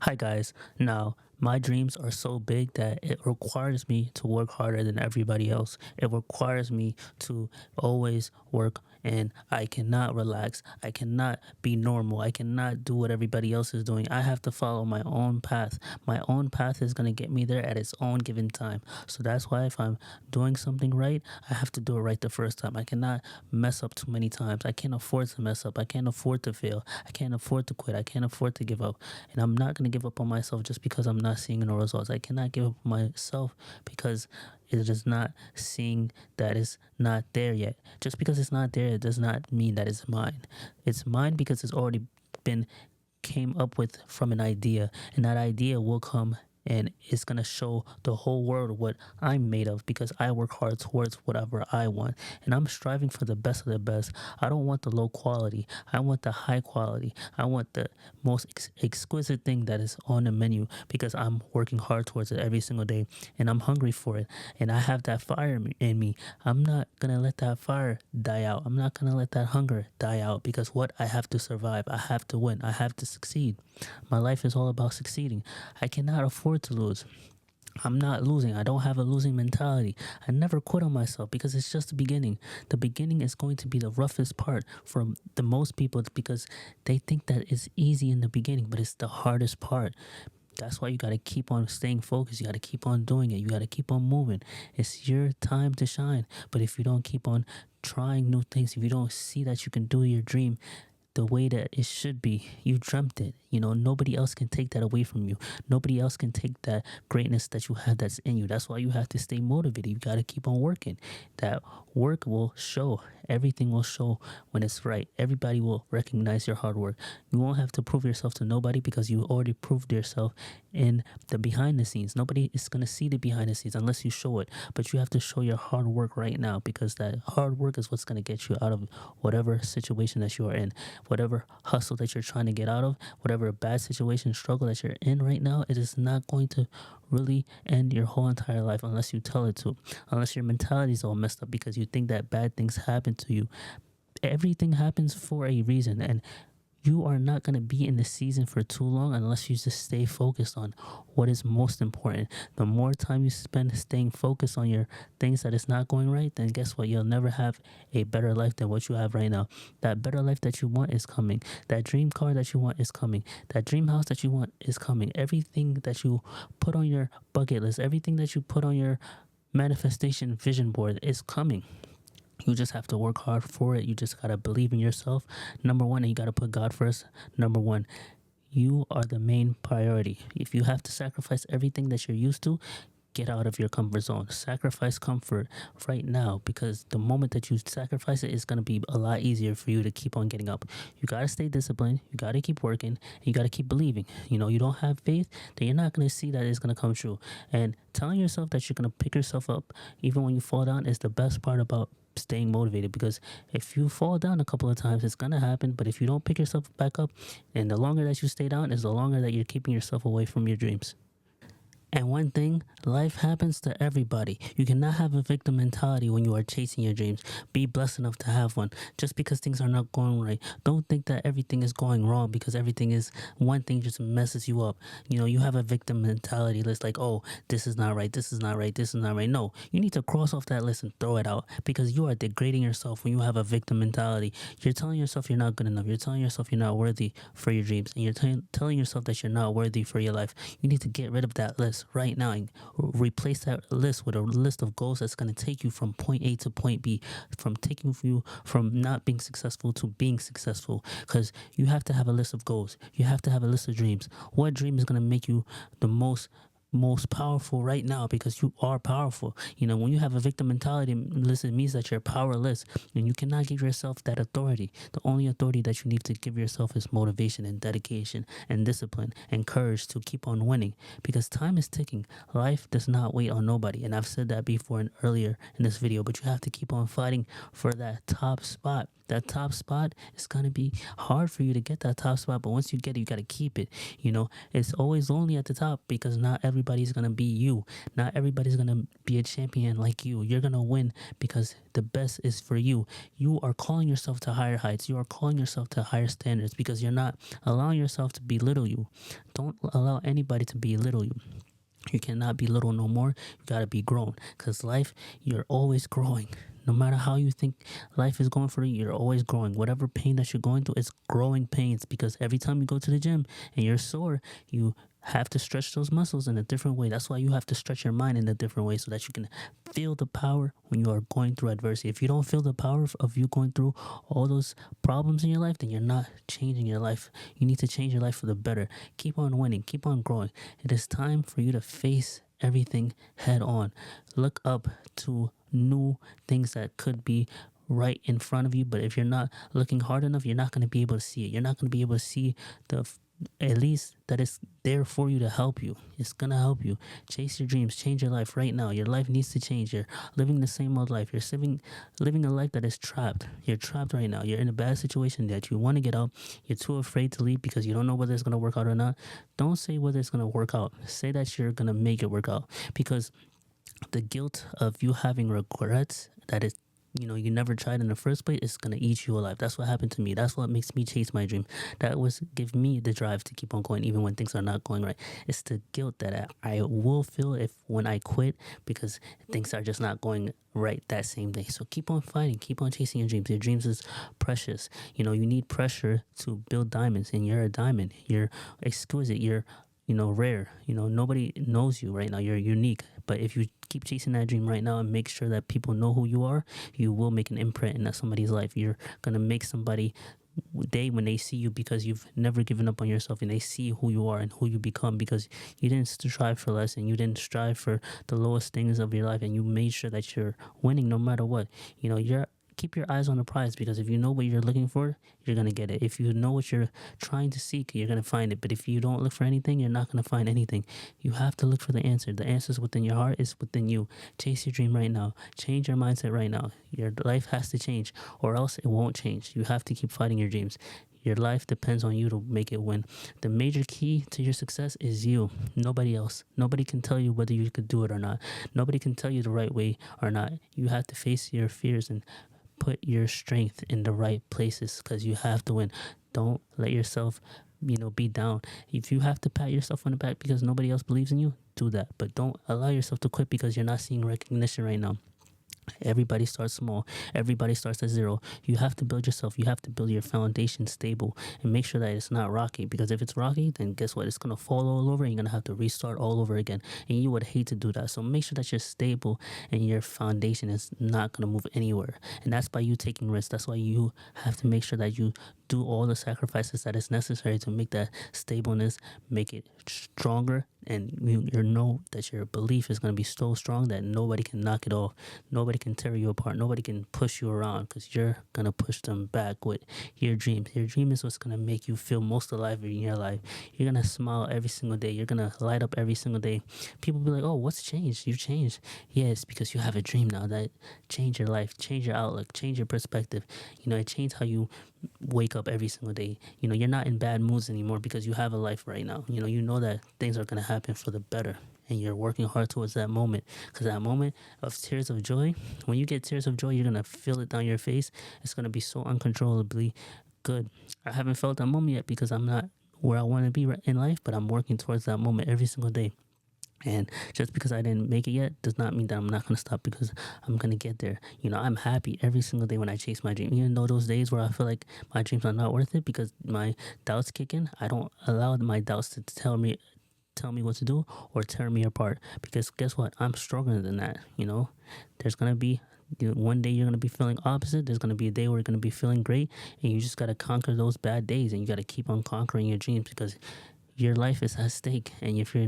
Hi guys. Now, my dreams are so big that it requires me to work harder than everybody else. It requires me to always work, and I cannot relax. I cannot be normal. I cannot do what everybody else is doing. I have to follow my own path. My own path is going to get me there at its own given time. So that's why if I'm doing something right, I have to do it right the first time. I cannot mess up too many times. I can't afford to mess up. I can't afford to fail. I can't afford to quit. I can't afford to give up. And I'm not going to give up on myself just because I'm not seeing no results. I cannot give up on myself because it is not seeing that it's not there yet. Just because it's not there, it does not mean that it's mine. It's mine because it's already been came up with from an idea, and that idea will come and it's going to show the whole world what I'm made of because I work hard towards whatever I want, and I'm striving for the best of the best. I don't want the low quality. I want the high quality. I want the most exquisite thing that is on the menu because I'm working hard towards it every single day, and I'm hungry for it, and I have that fire in me. I'm not going to let that fire die out. I'm not going to let that hunger die out because what I have to survive, I have to win, I have to succeed. My life is all about succeeding. I cannot afford to lose. I'm not losing. I don't have a losing mentality. I never quit on myself because it's just the beginning. The beginning is going to be the roughest part for the most people because they think that it's easy in the beginning, but it's the hardest part. That's why you got to keep on staying focused. You got to keep on doing it. You got to keep on moving. It's your time to shine. But if you don't keep on trying new things, if you don't see that you can do your dream the way that it should be, you dreamt it. Nobody else can take that away from you. Nobody else can take that greatness that you have that's in you. That's why you have to stay motivated. You got to keep on working. That work will show. Everything will show when it's right. Everybody will recognize your hard work. You won't have to prove yourself to nobody because you already proved yourself in the behind the scenes. Nobody is going to see the behind the scenes unless you show it. But you have to show your hard work right now because that hard work is what's going to get you out of whatever situation that you are in. Whatever hustle that you're trying to get out of, whatever bad situation, struggle that you're in right now, it is not going to really end your whole entire life unless you tell it to. Unless your mentality is all messed up because you think that bad things happen to you. Everything happens for a reason, and you are not going to be in the season for too long unless you just stay focused on what is most important. The more time you spend staying focused on your things that is not going right, then guess what? You'll never have a better life than what you have right now. That better life that you want is coming. That dream car that you want is coming. That dream house that you want is coming. Everything that you put on your bucket list, everything that you put on your manifestation vision board is coming. You just have to work hard for it. You just got to believe in yourself. Number one, and you got to put God first. Number one, you are the main priority. If you have to sacrifice everything that you're used to, get out of your comfort zone. Sacrifice comfort right now because the moment that you sacrifice it, it's going to be a lot easier for you to keep on getting up. You got to stay disciplined. You got to keep working. And you got to keep believing. You don't have faith, then you're not going to see that it's going to come true. And telling yourself that you're going to pick yourself up even when you fall down is the best part about staying motivated because if you fall down a couple of times it's gonna happen, but if you don't pick yourself back up, and the longer that you stay down is the longer that you're keeping yourself away from your dreams. And one thing, life happens to everybody. You cannot have a victim mentality when you are chasing your dreams. Be blessed enough to have one. Just because things are not going right, don't think that everything is going wrong because everything is one thing just messes you up. You have a victim mentality list like, oh, this is not right, this is not right, this is not right. No, you need to cross off that list and throw it out because you are degrading yourself when you have a victim mentality. You're telling yourself you're not good enough. You're telling yourself you're not worthy for your dreams, and you're telling yourself that you're not worthy for your life. You need to get rid of that list right now and replace that list with a list of goals that's going to take you from point A to point B, from taking you from not being successful to being successful. Because you have to have a list of goals. You have to have a list of dreams. What dream is going to make you the most powerful right now because you are powerful. When you have a victim mentality, listen, it means that you're powerless and you cannot give yourself that authority. The only authority that you need to give yourself is motivation and dedication and discipline and courage to keep on winning because time is ticking. Life does not wait on nobody, and I've said that before and earlier in this video, but you have to keep on fighting for that top spot. That top spot is gonna be hard for you to get that top spot, but once you get it, you gotta keep it. It's always lonely at the top because not everybody's gonna be you. Not everybody's gonna be a champion like you. You're gonna win because the best is for you. You are calling yourself to higher heights. You are calling yourself to higher standards because you're not allowing yourself to belittle you. Don't allow anybody to belittle you. You cannot be little no more. You gotta be grown. Cause life, you're always growing. No matter how you think life is going for you, you're always growing. Whatever pain that you're going through, it's growing pains. Because every time you go to the gym and you're sore, you have to stretch those muscles in a different way. That's why you have to stretch your mind in a different way so that you can feel the power when you are going through adversity. If you don't feel the power of you going through all those problems in your life, then you're not changing your life. You need to change your life for the better. Keep on winning. Keep on growing. It is time for you to face everything head on. Look up to new things that could be right in front of you, but if you're not looking hard enough, you're not going to be able to see it. You're not going to be able to see the at least that is there for you to help you. It's gonna help you chase your dreams, change your life right now. Your life needs to change. You're living the same old life. You're living a life that is trapped. You're trapped right now. You're in a bad situation that you want to get out. You're too afraid to leave because you don't know whether it's gonna work out or not. Don't say whether it's gonna work out. Say that you're gonna make it work out, because the guilt of you having regrets that is you never tried in the first place is gonna eat you alive. That's what happened to me. That's what makes me chase my dream. That was give me the drive to keep on going even when things are not going right. It's the guilt that I will feel if when I quit because things are just not going right that same day. So keep on fighting, keep on chasing your dreams. Your dreams is precious. You need pressure to build diamonds, and you're a diamond. You're exquisite. You're rare. Nobody knows you right now. You're unique. But if you keep chasing that dream right now and make sure that people know who you are, you will make an imprint in somebody's life. You're going to make somebody day when they see you, because you've never given up on yourself, and they see who you are and who you become because you didn't strive for less and you didn't strive for the lowest things of your life, and you made sure that you're winning no matter what. Keep your eyes on the prize, because if you know what you're looking for, you're going to get it. If you know what you're trying to seek, you're going to find it. But if you don't look for anything, you're not going to find anything. You have to look for the answer. The answer is within your heart. It's within you. Chase your dream right now. Change your mindset right now. Your life has to change, or else it won't change. You have to keep fighting your dreams. Your life depends on you to make it win. The major key to your success is you, nobody else. Nobody can tell you whether you could do it or not. Nobody can tell you the right way or not. You have to face your fears and put your strength in the right places, because you have to win. Don't let yourself be down. If you have to pat yourself on the back because nobody else believes in you, do that. But don't allow yourself to quit because you're not seeing recognition right now. Everybody starts small. Everybody starts at zero. You have to build yourself. You have to build your foundation stable and make sure that it's not rocky, because if it's rocky, then guess what? It's going to fall all over and you're going to have to restart all over again. And you would hate to do that. So make sure that you're stable and your foundation is not going to move anywhere. And that's by you taking risks. That's why you have to make sure that you do all the sacrifices that is necessary to make that stableness, make it stronger, and you know that your belief is going to be so strong that nobody can knock it off. Nobody can tear you apart. Nobody can push you around, because you're going to push them back with your dreams. Your dream is what's going to make you feel most alive in your life. You're going to smile every single day. You're going to light up every single day. People be like, oh, what's changed? You changed. Yeah, it's because you have a dream now that changed your life, change your outlook, change your perspective. It changed how you wake up every single day. You're not in bad moods anymore because you have a life right now. You know that things are going to happen for the better, and you're working hard towards that moment, because that moment of tears of joy, when you get tears of joy, you're going to feel it down your face. It's going to be so uncontrollably good. I haven't felt that moment yet because I'm not where I want to be in life, but I'm working towards that moment every single day. And just because I didn't make it yet does not mean that I'm not going to stop, because I'm going to get there. I'm happy every single day when I chase my dream. Even though those days where I feel like my dreams are not worth it because my doubts kick in, I don't allow my doubts to tell me what to do or tear me apart, because guess what? I'm stronger than that. There's going to be one day you're going to be feeling opposite. There's going to be a day where you're going to be feeling great, and you just got to conquer those bad days, and you got to keep on conquering your dreams, because your life is at stake. And if you're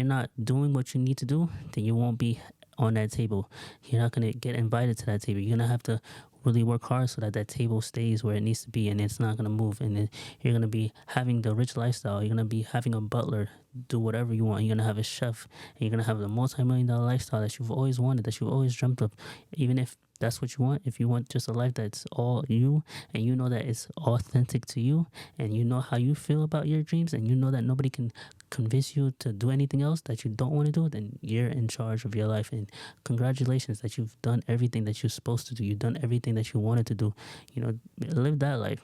not doing what you need to do, then you won't be on that table. You're not going to get invited to that table. You're going to have to really work hard so that that table stays where it needs to be and it's not going to move. And then you're going to be having the rich lifestyle. You're going to be having a butler do whatever you want. You're going to have a chef, and you're going to have the multi-million-dollar lifestyle that you've always wanted, that you've always dreamt of. Even if that's what you want, if you want just a life that's all you, and you know that it's authentic to you, and you know how you feel about your dreams, and you know that nobody can convince you to do anything else that you don't want to do, then you're in charge of your life. And congratulations that you've done everything that you're supposed to do. You've done everything that you wanted to do. You know, live that life.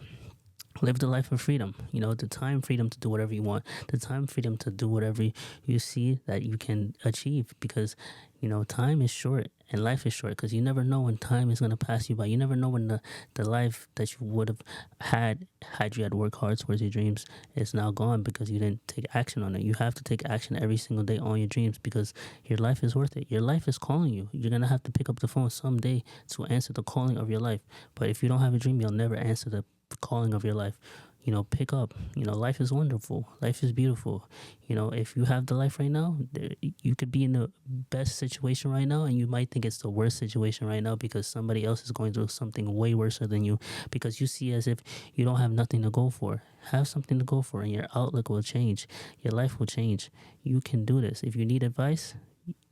Live the life of freedom. You know, the time freedom to do whatever you want, the time freedom to do whatever you see that you can achieve, because you know time is short and life is short, because you never know when time is going to pass you by. You never know when the life that you would have had you had worked hard towards your dreams is now gone because you didn't take action on it. You have to take action every single day on your dreams, because your life is worth it. Your life is calling you. You're going to have to pick up the phone someday to answer the calling of your life. But if you don't have a dream, you'll never answer the calling of your life. You know, pick up. You know, life is wonderful. Life is beautiful. You know, if you have the life right now, you could be in the best situation right now, and you might think it's the worst situation right now because somebody else is going through something way worse than you, because you see as if you don't have nothing to go for. Have something to go for, and your outlook will change. Your life will change. You can do this. If you need advice,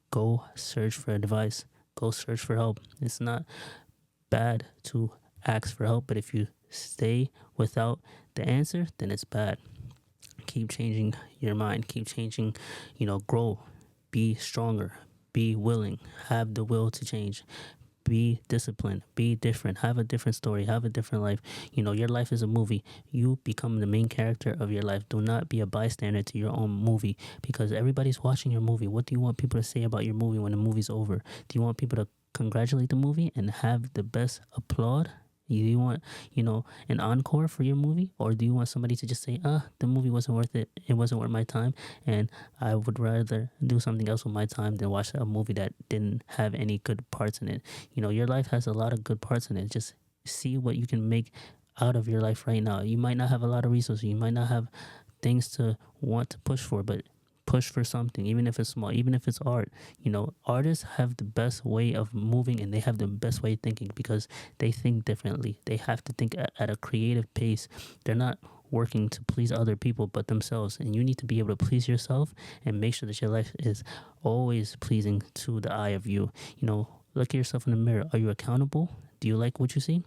go search for advice. Go search for help. It's not bad to ask for help, but if you stay without the answer, then it's bad. Keep changing your mind. Keep changing, you know, grow. Be stronger. Be willing. Have the will to change. Be disciplined. Be different. Have a different story. Have a different life. You know, your life is a movie. You become the main character of your life. Do not be a bystander to your own movie, because everybody's watching your movie. What do you want people to say about your movie when the movie's over? Do you want people to congratulate the movie and have the best applaud? Do you want, you know, an encore for your movie? Or do you want somebody to just say, the movie wasn't worth it. It wasn't worth my time. And I would rather do something else with my time than watch a movie that didn't have any good parts in it. You know, your life has a lot of good parts in it. Just see what you can make out of your life right now. You might not have a lot of resources. You might not have things to want to push for, but push for something, even if it's small, even if it's art. You know, artists have the best way of moving, and they have the best way of thinking because they think differently. They have to think at a creative pace. They're not working to please other people but themselves, and you need to be able to please yourself and make sure that your life is always pleasing to the eye of you. You know, look at yourself in the mirror. Are you accountable? Do you like what you see?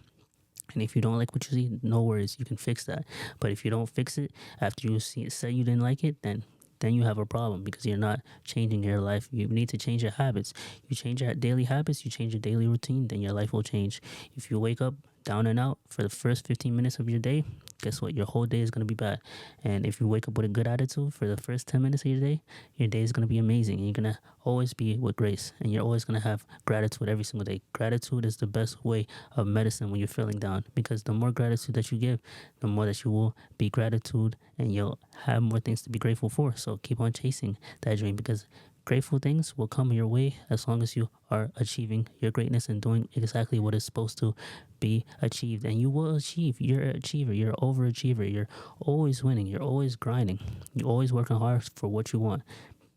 And if you don't like what you see, no worries, you can fix that. But if you don't fix it after you say you didn't like it, then you have a problem, because you're not changing your life. You need to change your habits. You change your daily habits, you change your daily routine, then your life will change. If you wake up down and out for the first 15 minutes of your day, guess what? Your whole day is going to be bad. And if you wake up with a good attitude for the first 10 minutes of your day is going to be amazing. And you're going to always be with grace. And you're always going to have gratitude every single day. Gratitude is the best way of medicine when you're feeling down, because the more gratitude that you give, the more that you will be gratitude, and you'll have more things to be grateful for. So keep on chasing that dream, because grateful things will come your way as long as you are achieving your greatness and doing exactly what is supposed to be achieved. And you will achieve. You're an achiever. You're an overachiever. You're always winning. You're always grinding. You're always working hard for what you want.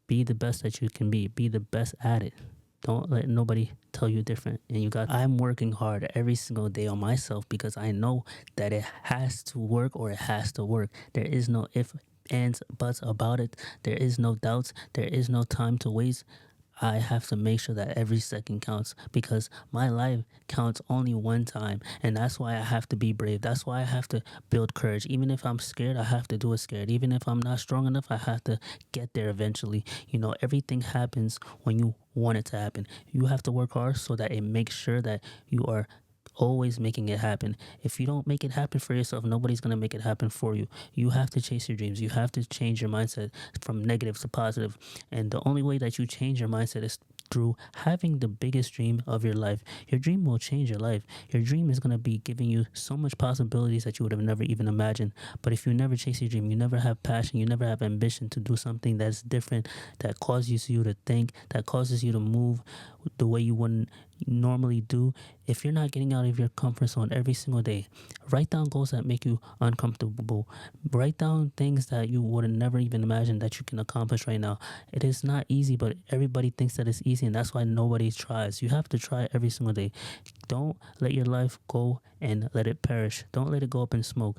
Be the best that you can be. Be the best at it. Don't let nobody tell you different. And I'm working hard every single day on myself, because I know that it has to work, or it has to work. There is no if, ands, buts about it. There is no doubts. There is no time to waste. I have to make sure that every second counts, because my life counts only one time. And that's why I have to be brave. That's why I have to build courage. Even if I'm scared, I have to do it scared. Even if I'm not strong enough, I have to get there eventually. You know, everything happens when you want it to happen. You have to work hard so that it makes sure that you are always making it happen. If you don't make it happen for yourself, nobody's going to make it happen for you. You have to chase your dreams. You have to change your mindset from negative to positive. And the only way that you change your mindset is through having the biggest dream of your life. Your dream will change your life. Your dream is going to be giving you so much possibilities that you would have never even imagined. But if you never chase your dream, you never have passion, you never have ambition to do something that's different, that causes you to think, that causes you to move the way you wouldn't normally do. If you're not getting out of your comfort zone every single day, write down goals that make you uncomfortable. Write down things that you would have never even imagined that you can accomplish right now. It is not easy, but everybody thinks that it's easy, and that's why nobody tries. You have to try every single day. Don't let your life go and let it perish. Don't let it go up in smoke.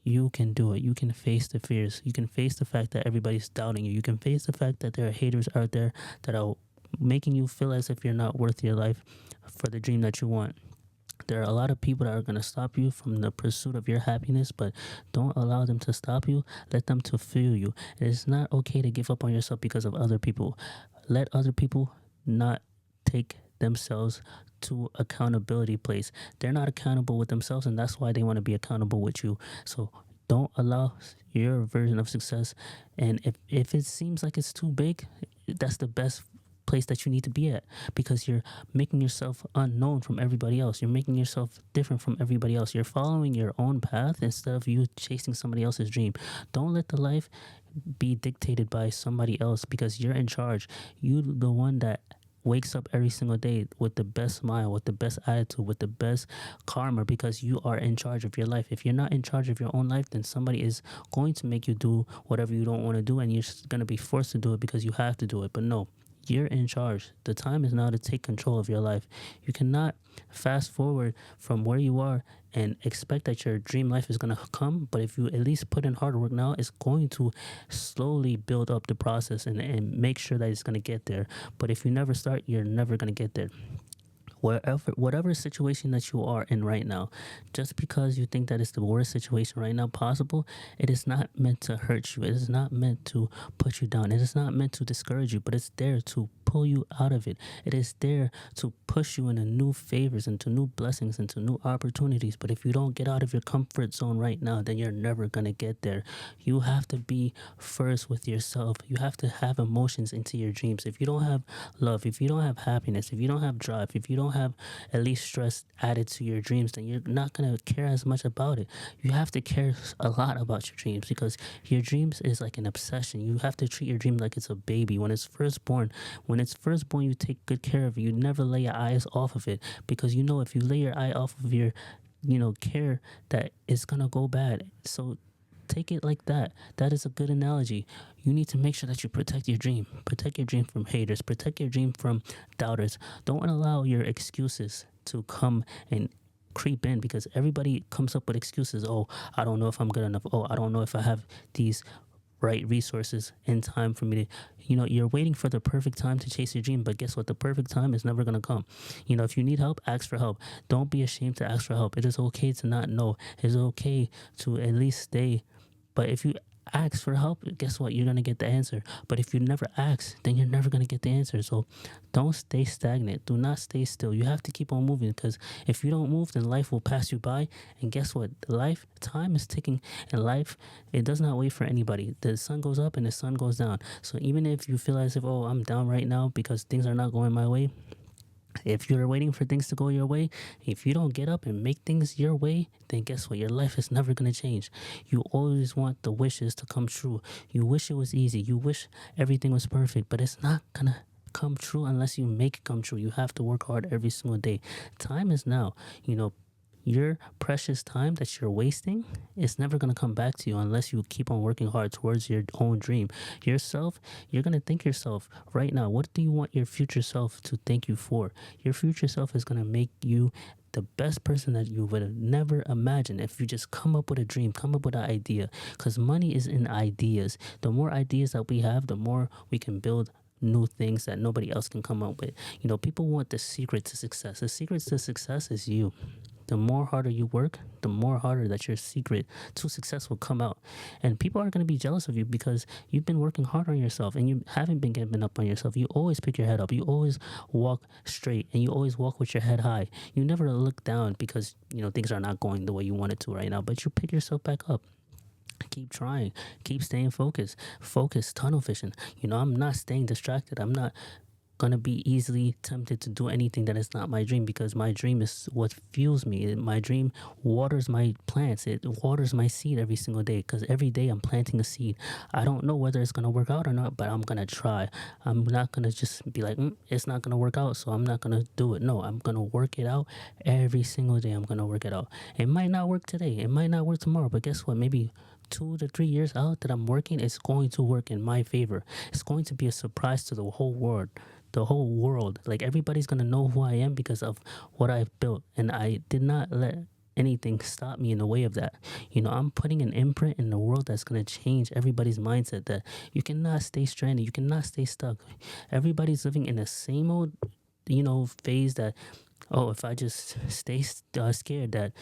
You can do it. You can face the fears. You can face the fact that everybody's doubting you. You can face the fact that there are haters out there that are making you feel as if you're not worth your life for the dream that you want. There are a lot of people that are going to stop you from the pursuit of your happiness, but don't allow them to stop you. Let them to fuel you. It is not okay to give up on yourself because of other people. Let other people not take themselves to accountability place. They're not accountable with themselves, and that's why they want to be accountable with you. So don't allow your version of success. And if it seems like it's too big, that's the best place that you need to be at, because you're making yourself unknown from everybody else. You're making yourself different from everybody else. You're following your own path instead of you chasing somebody else's dream. Don't let the life be dictated by somebody else, because you're in charge. You the one that wakes up every single day with the best smile, with the best attitude, with the best karma, because you are in charge of your life. If you're not in charge of your own life, then somebody is going to make you do whatever you don't want to do, and you're going to be forced to do it because you have to do it. But no, you're in charge. The time is now to take control of your life. You cannot fast forward from where you are and expect that your dream life is going to come. But if you at least put in hard work now, it's going to slowly build up the process and make sure that it's going to get there. But if you never start, you're never going to get there. Whatever situation that you are in right now, just because you think that it's the worst situation right now possible, it is not meant to hurt you. It is not meant to put you down. It is not meant to discourage you, but it's there to pull you out of it. It is there to push you into new favors, into new blessings, into new opportunities. But if you don't get out of your comfort zone right now, then you're never going to get there. You have to be first with yourself. You have to have emotions into your dreams. If you don't have love, if you don't have happiness, if you don't have drive, if you don't have at least stress added to your dreams, then you're not going to care as much about it. You have to care a lot about your dreams, because your dreams is like an obsession. You have to treat your dream like it's a baby. When it's first born, you take good care of it. You never lay your eyes off of it, because you know if you lay your eye off of your care, that it's going to go bad. So take it like that. That is a good analogy. You need to make sure that you protect your dream. Protect your dream from haters. Protect your dream from doubters. Don't allow your excuses to come and creep in, because everybody comes up with excuses. Oh, I don't know if I'm good enough. Oh, I don't know if I have these right resources in time for me to, you're waiting for the perfect time to chase your dream, but guess what? The perfect time is never going to come. If you need help, ask for help. Don't be ashamed to ask for help. It is okay to not know. It is okay to at least stay. But if you ask for help, guess what? You're going to get the answer. But if you never ask, then you're never going to get the answer. So don't stay stagnant. Do not stay still. You have to keep on moving, because if you don't move, then life will pass you by. And guess what? Time is ticking, and life, it does not wait for anybody. The sun goes up and the sun goes down. So even if you feel as if, oh, I'm down right now because things are not going my way, if you're waiting for things to go your way, if you don't get up and make things your way, then guess what? Your life is never going to change. You always want the wishes to come true. You wish it was easy. You wish everything was perfect, but it's not going to come true unless you make it come true. You have to work hard every single day. Time is now. Your precious time that you're wasting is never going to come back to you unless you keep on working hard towards your own dream. You're going to thank yourself right now. What do you want your future self to thank you for? Your future self is going to make you the best person that you would have never imagined if you just come up with a dream, come up with an idea. Because money is in ideas. The more ideas that we have, the more we can build new things that nobody else can come up with. People want the secret to success. The secret to success is you. The more harder you work, the more harder that your secret to success will come out. And people are going to be jealous of you because you've been working hard on yourself and you haven't been giving up on yourself. You always pick your head up. You always walk straight and you always walk with your head high. You never look down because, things are not going the way you want it to right now, but you pick yourself back up. Keep trying, keep staying focused, tunnel vision. I'm not staying distracted. I'm not gonna be easily tempted to do anything that is not my dream, because my dream is what fuels me. My dream waters my plants. It waters my seed every single day, because every day I'm planting a seed. I don't know whether it's gonna work out or not, but I'm gonna try. I'm not gonna just be like, it's not gonna work out, so I'm not gonna do it. No, I'm gonna work it out every single day. I'm gonna work it out. It might not work today. It might not work tomorrow, but guess what? Maybe 2 to 3 years out that I'm working, it's going to work in my favor. It's going to be a surprise to the whole world. The whole world. Like, everybody's gonna know who I am because of what I've built. And I did not let anything stop me in the way of that. I'm putting an imprint in the world that's gonna change everybody's mindset, that you cannot stay stranded, you cannot stay stuck. Everybody's living in the same old, phase that, oh, if I just stay scared that,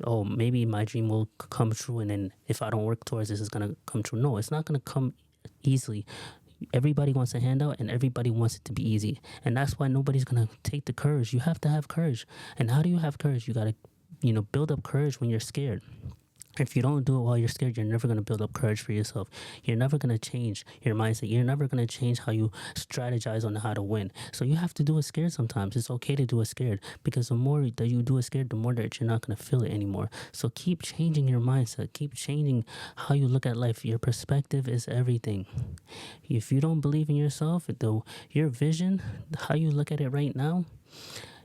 oh, maybe my dream will come true, and then if I don't work towards this, it's gonna come true. No, it's not gonna come easily. Everybody wants a handout, and everybody wants it to be easy, and that's why nobody's gonna take the courage. You have to have courage. And how do you have courage? You gotta, build up courage when you're scared. If you don't do it while you're scared, you're never going to build up courage for yourself. You're never going to change your mindset. You're never going to change how you strategize on how to win. So you have to do it scared sometimes. It's okay to do it scared, because the more that you do it scared, the more that you're not going to feel it anymore. So keep changing your mindset. Keep changing how you look at life. Your perspective is everything. If you don't believe in yourself, your vision, how you look at it right now,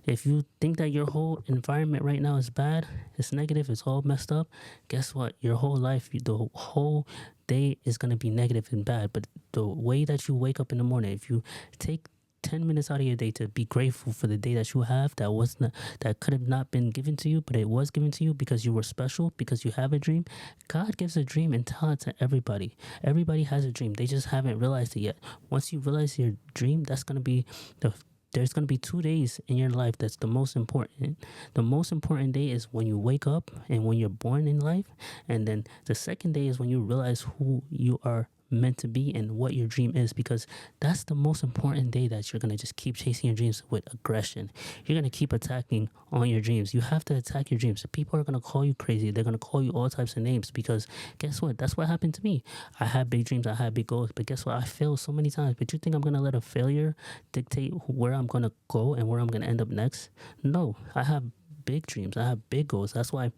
if you think that your whole environment right now is bad, it's negative, it's all messed up, guess what? Your whole life, the whole day is going to be negative and bad. But the way that you wake up in the morning, if you take 10 minutes out of your day to be grateful for the day that you have, that could have not been given to you, but it was given to you because you were special, because you have a dream. God gives a dream and talent to everybody. Everybody has a dream. They just haven't realized it yet. Once you realize your dream, there's going to be 2 days in your life that's the most important. The most important day is when you wake up and when you're born in life. And then the second day is when you realize who you are meant to be and what your dream is, because that's the most important day, that you're going to just keep chasing your dreams with aggression. You're going to keep attacking on your dreams. You have to attack your dreams. People are going to call you crazy. They're going to call you all types of names, because guess what? That's what happened to me. I had big dreams. I had big goals. But guess what? I failed so many times. But you think I'm going to let a failure dictate where I'm going to go and where I'm going to end up next? No, I have big dreams. I have big goals. That's why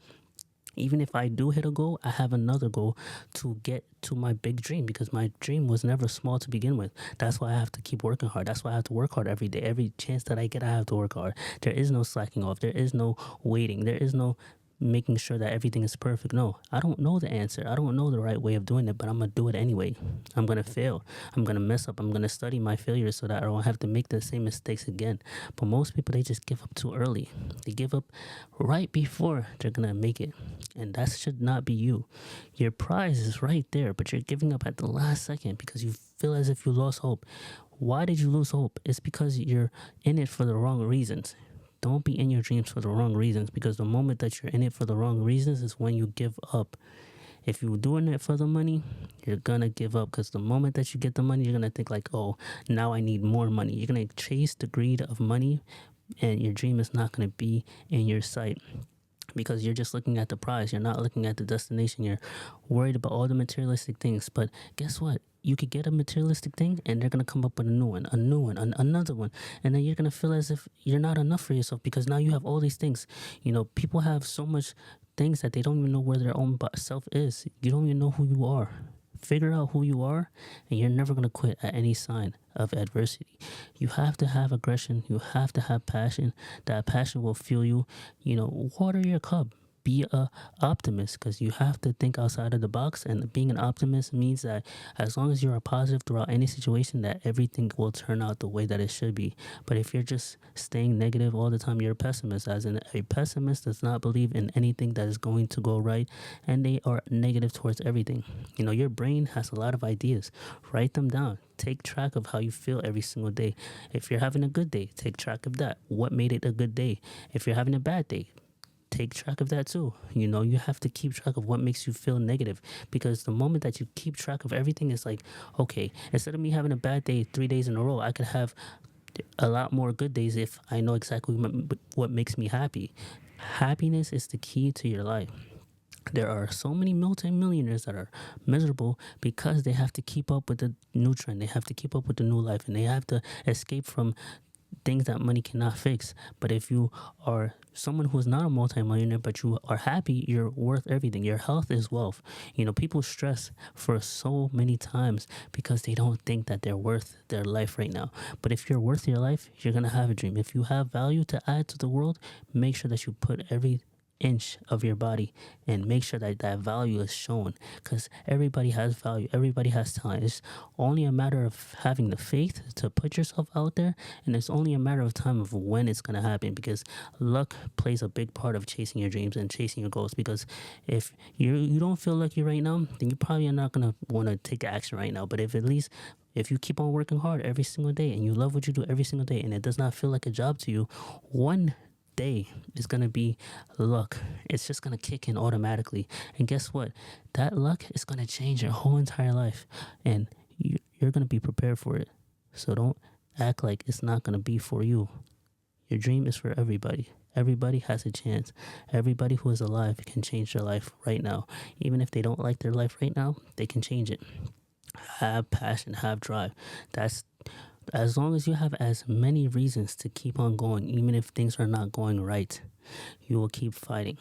even if I do hit a goal, I have another goal to get to my big dream, because my dream was never small to begin with. That's why I have to keep working hard. That's why I have to work hard every day. Every chance that I get, I have to work hard. There is no slacking off. There is no waiting. There is no making sure that everything is perfect. No, I don't know the answer. I don't know the right way of doing it, but I'm going to do it anyway. I'm going to fail. I'm going to mess up. I'm going to study my failures so that I don't have to make the same mistakes again. But most people, they just give up too early. They give up right before they're going to make it. And that should not be you. Your prize is right there, but you're giving up at the last second because you feel as if you lost hope. Why did you lose hope? It's because you're in it for the wrong reasons. Don't be in your dreams for the wrong reasons, because the moment that you're in it for the wrong reasons is when you give up. If you're doing it for the money, you're going to give up, because the moment that you get the money, you're going to think like, oh, now I need more money. You're going to chase the greed of money, and your dream is not going to be in your sight, because you're just looking at the prize. You're not looking at the destination. You're worried about all the materialistic things. But guess what? You could get a materialistic thing and they're going to come up with a new one, another one. And then you're going to feel as if you're not enough for yourself, because now you have all these things. People have so much things that they don't even know where their own self is. You don't even know who you are. Figure out who you are, and you're never going to quit at any sign of adversity. You have to have aggression. You have to have passion. That passion will fuel you. Water your cup. Be a optimist, because you have to think outside of the box. And being an optimist means that as long as you're positive throughout any situation, that everything will turn out the way that it should be. But if you're just staying negative all the time, you're a pessimist. As in, a pessimist does not believe in anything that is going to go right, and they are negative towards everything. Your brain has a lot of ideas. Write them down. Take track of how you feel every single day. If you're having a good day, take track of that. What made it a good day? If you're having a bad day, take track of that too. You have to keep track of what makes you feel negative, because the moment that you keep track of everything, it's like, okay, instead of me having a bad day 3 days in a row, I could have a lot more good days if I know exactly what makes me happy. Happiness is the key to your life. There are so many multimillionaires that are miserable because they have to keep up with the new trend. They have to keep up with the new life, and they have to escape from things that money cannot fix. But if you are someone who is not a multimillionaire, but you are happy, you're worth everything. Your health is wealth. People stress for so many times because they don't think that they're worth their life right now. But if you're worth your life, you're going to have a dream. If you have value to add to the world, make sure that you put every inch of your body and make sure that that value is shown, because everybody has value, everybody has talent. It's only a matter of having the faith to put yourself out there, and it's only a matter of time of when it's going to happen, because luck plays a big part of chasing your dreams and chasing your goals. Because if you don't feel lucky right now, then you probably are not going to want to take action right now. But if you keep on working hard every single day and you love what you do every single day and it does not feel like a job to you, one day is going to be luck. It's just going to kick in automatically. And guess what? That luck is going to change your whole entire life. And you're going to be prepared for it. So don't act like it's not going to be for you. Your dream is for everybody. Everybody has a chance. Everybody who is alive can change their life right now. Even if they don't like their life right now, they can change it. Have passion, have drive. That's as long as you have as many reasons to keep on going, even if things are not going right, you will keep fighting.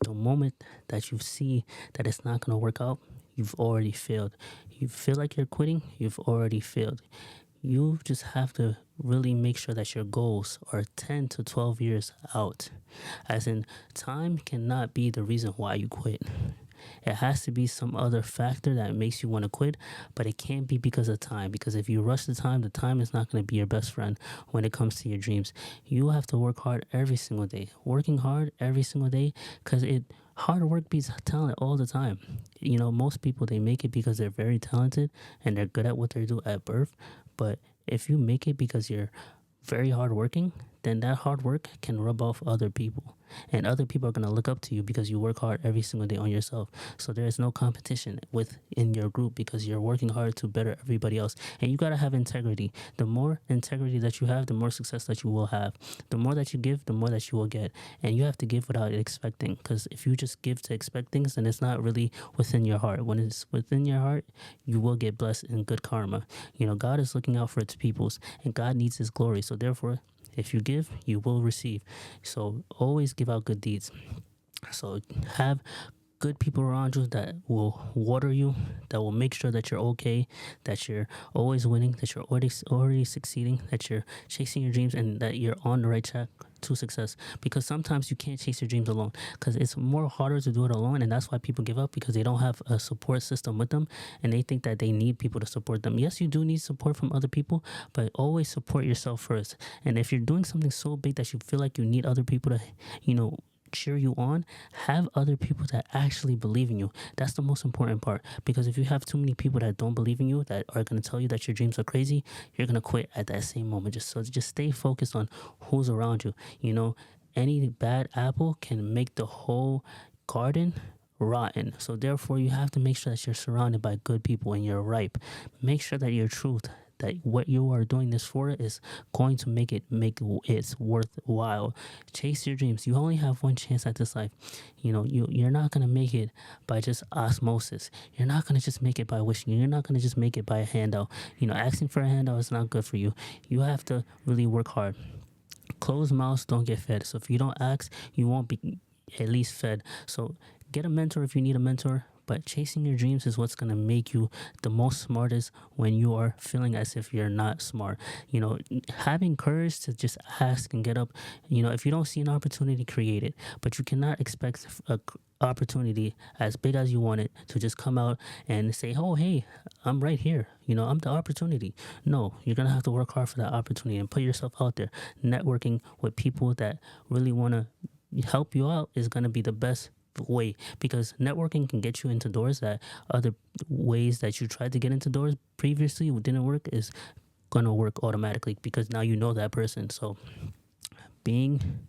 The moment that you see that it's not going to work out, you've already failed. You feel like you're quitting, you've already failed. You just have to really make sure that your goals are 10 to 12 years out. As in, time cannot be the reason why you quit. It has to be some other factor that makes you want to quit, but it can't be because of time. Because if you rush the time is not going to be your best friend when it comes to your dreams. You have to work hard every single day. Working hard every single day, because hard work beats talent all the time. Most people, they make it because they're very talented and they're good at what they do at birth. But if you make it because you're very hardworking, then that hard work can rub off other people. And other people are going to look up to you because you work hard every single day on yourself. So there is no competition within your group because you're working hard to better everybody else. And you got to have integrity. The more integrity that you have, the more success that you will have. The more that you give, the more that you will get. And you have to give without expecting, because if you just give to expect things, then it's not really within your heart. When it's within your heart, you will get blessed and good karma. God is looking out for its peoples, and God needs his glory. So therefore, if you give, you will receive. So always give out good deeds. So have good people around you that will water you, that will make sure that you're okay, that you're always winning, that you're already succeeding, that you're chasing your dreams, and that you're on the right track to success. Because sometimes you can't chase your dreams alone, because it's more harder to do it alone, and that's why people give up, because they don't have a support system with them, and they think that they need people to support them. Yes, you do need support from other people, but always support yourself first. And if you're doing something so big that you feel like you need other people to cheer you on, have other people that actually believe in you. That's the most important part, because if you have too many people that don't believe in you, that are going to tell you that your dreams are crazy, you're going to quit at that same moment. Just stay focused on who's around you. Any bad apple can make the whole garden rotten. So therefore, you have to make sure that you're surrounded by good people and you're ripe. Make sure that your truth, that what you are doing this for, is going to make it worthwhile. Chase your dreams. You only have one chance at this life. You're not going to make it by just osmosis. You're not going to just make it by wishing. You're not going to just make it by a handout. Asking for a handout is not good for you. You have to really work hard. Closed mouths don't get fed. So if you don't ask, you won't be at least fed. So get a mentor if you need a mentor. But chasing your dreams is what's going to make you the most smartest when you are feeling as if you're not smart. Having courage to just ask and get up. If you don't see an opportunity, create it. But you cannot expect a opportunity as big as you want it to just come out and say, oh, hey, I'm right here. I'm the opportunity. No, you're going to have to work hard for that opportunity and put yourself out there. Networking with people that really want to help you out is going to be the best way, because networking can get you into doors that other ways that you tried to get into doors previously didn't work is going to work automatically, because now you know that person. So being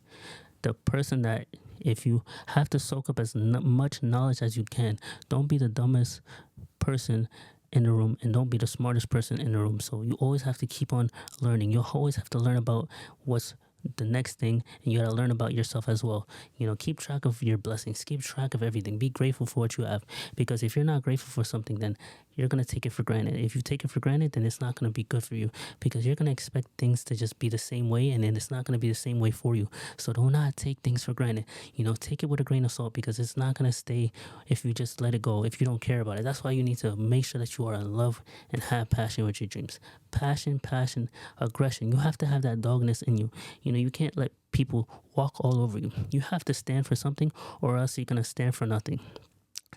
the person that, if you have to soak up as much knowledge as you can, don't be the dumbest person in the room and don't be the smartest person in the room. So you always have to keep on learning. You always have to learn about what's the next thing, and you got to learn about yourself as well. Keep track of your blessings, keep track of everything, be grateful for what you have, because if you're not grateful for something, then you're going to take it for granted. If you take it for granted, then it's not going to be good for you, because you're going to expect things to just be the same way, and then it's not going to be the same way for you. So do not take things for granted. Take it with a grain of salt, because it's not going to stay if you just let it go, if you don't care about it. That's why you need to make sure that you are in love and have passion with your dreams. Passion, aggression. You have to have that dogness in you. You can't let people walk all over you. You have to stand for something, or else you're going to stand for nothing.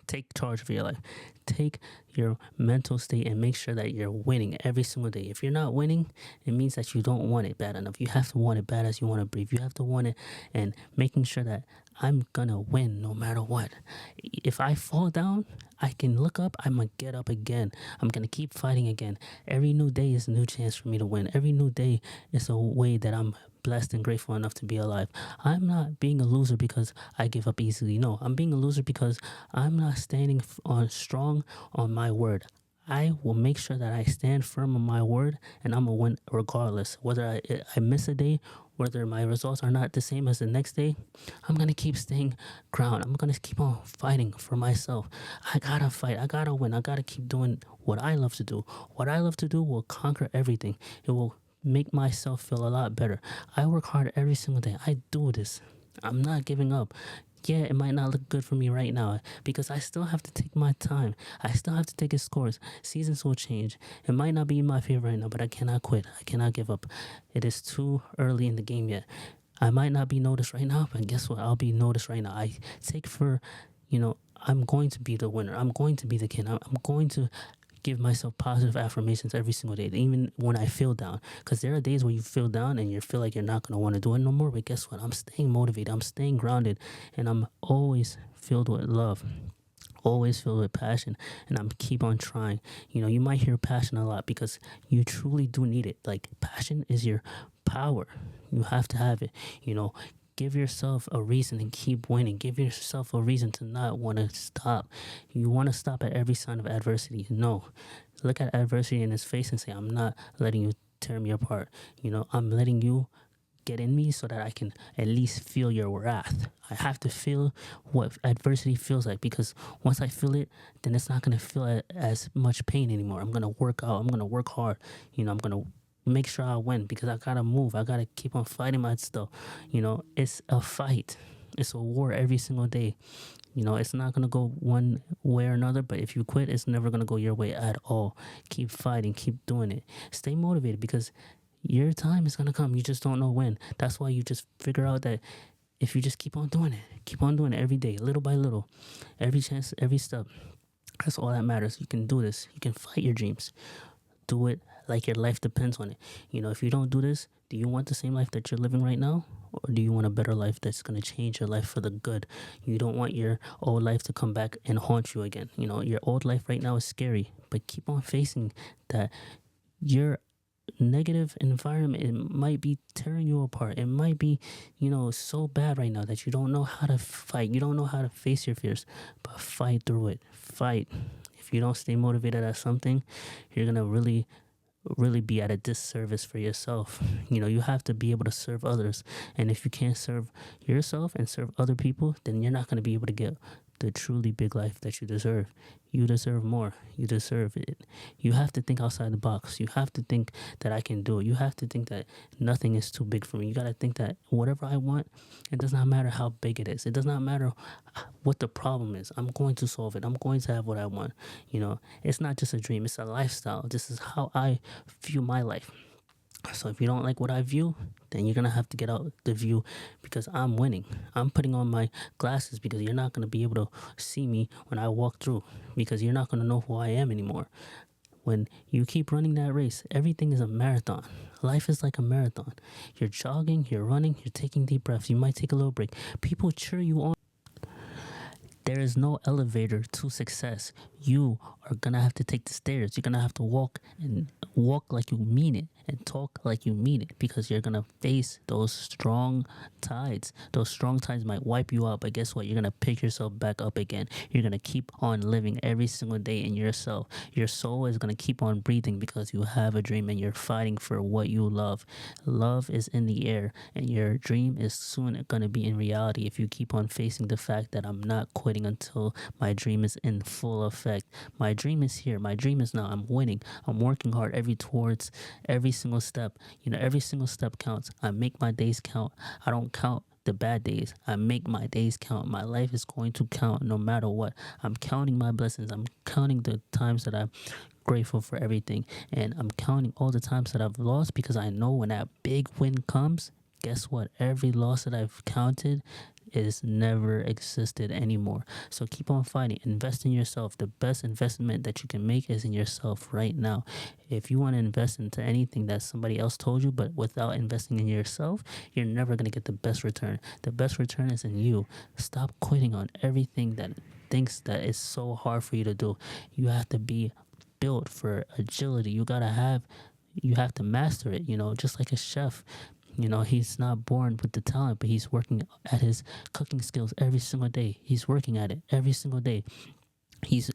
Take charge of your life. Take your mental state and make sure that you're winning every single day. If you're not winning, it means that you don't want it bad enough. You have to want it bad as you want to breathe. You have to want it, and making sure that I'm gonna win no matter what. If I fall down, I can look up. I'm gonna get up again. I'm gonna keep fighting again. Every new day is a new chance for me to win. Every new day is a way that I'm blessed and grateful enough to be alive. I'm not being a loser because I give up easily. No, I'm being a loser because I'm not standing on strong on my word. I will make sure that I stand firm on my word, and I'm going to win regardless. Whether I miss a day, whether my results are not the same as the next day, I'm going to keep staying ground. I'm going to keep on fighting for myself. I got to fight. I got to win. I got to keep doing what I love to do. What I love to do will conquer everything. It will make myself feel a lot better. I work hard every single day. I do this. I'm not giving up. Yeah, it might not look good for me right now, because I still have to take my time. I still have to take its course. Seasons will change. It might not be in my favor right now, but I cannot quit. I cannot give up. It is too early in the game yet. I might not be noticed right now, but guess what? I'll be noticed right now. I take for, I'm going to be the winner. I'm going to be the king. I'm going to give myself positive affirmations every single day, even when I feel down. Because there are days where you feel down and you feel like you're not going to want to do it no more. But guess what? I'm staying motivated. I'm staying grounded. And I'm always filled with love. Always filled with passion. And I'm keep on trying. You might hear passion a lot because you truly do need it. Like, passion is your power. You have to have it. Give yourself a reason and keep winning. Give yourself a reason to not want to stop. You want to stop at every sign of adversity. No. Look at adversity in its face and say, I'm not letting you tear me apart. I'm letting you get in me so that I can at least feel your wrath. I have to feel what adversity feels like, because once I feel it, then it's not going to feel as much pain anymore. I'm going to work out. I'm going to work hard. I'm going to make sure I win, because I gotta move. I gotta keep on fighting my stuff. It's a fight. It's a war every single day. It's not gonna go one way or another, but if you quit, it's never gonna go your way at all. Keep fighting, keep doing it. Stay motivated, because your time is gonna come. You just don't know when. That's why you just figure out that if you just keep on doing it every day, little by little, every chance, every step, that's all that matters. You can do this. You can fight your dreams. Do it like your life depends on it. If you don't do this, do you want the same life that you're living right now? Or do you want a better life that's going to change your life for the good? You don't want your old life to come back and haunt you again. Your old life right now is scary, but keep on facing that. Your negative environment, it might be tearing you apart. It might be, so bad right now that you don't know how to fight. You don't know how to face your fears, but fight through it. Fight. If you don't stay motivated at something, you're going to really be at a disservice for yourself. You have to be able to serve others. And if you can't serve yourself and serve other people, then you're not going to be able to get the truly big life that you deserve. You deserve more. You deserve it. You have to think outside the box. You have to think that I can do it. You have to think that nothing is too big for me. You got to think that whatever I want, it does not matter how big it is. It does not matter what the problem is. I'm going to solve it. I'm going to have what I want. It's not just a dream. It's a lifestyle. This is how I view my life. So if you don't like what I view, then you're going to have to get out the view, because I'm winning. I'm putting on my glasses, because you're not going to be able to see me when I walk through, because you're not going to know who I am anymore. When you keep running that race, everything is a marathon. Life is like a marathon. You're jogging, you're running, you're taking deep breaths. You might take a little break. People cheer you on. There is no elevator to success. You are gonna have to take the stairs. You're gonna have to walk like you mean it and talk like you mean it, because you're gonna face those strong tides. Those strong tides might wipe you out, but guess what? You're gonna pick yourself back up again. You're gonna keep on living every single day in yourself. Your soul is gonna keep on breathing because you have a dream and you're fighting for what you love. Love is in the air, and your dream is soon gonna be in reality if you keep on facing the fact that I'm not quitting until my dream is in full effect. My dream is here. My dream is now. I'm winning. I'm working hard towards every single step. Every single step counts. I make my days count. I don't count the bad days. I make my days count. My life is going to count no matter what. I'm counting my blessings. I'm counting the times that I'm grateful for everything. And I'm counting all the times that I've lost, because I know when that big win comes, guess what? Every loss that I've counted is never existed anymore. So keep on fighting. Invest in yourself. The best investment that you can make is in yourself right now. If you want to invest into anything that somebody else told you, but without investing in yourself, you're never going to get the best return. The best return is in you. Stop quitting on everything that thinks that is so hard for you to do. You have to be built for agility. You have to master it, just like a chef. He's not born with the talent, but he's working at his cooking skills every single day. He's working at it every single day. He's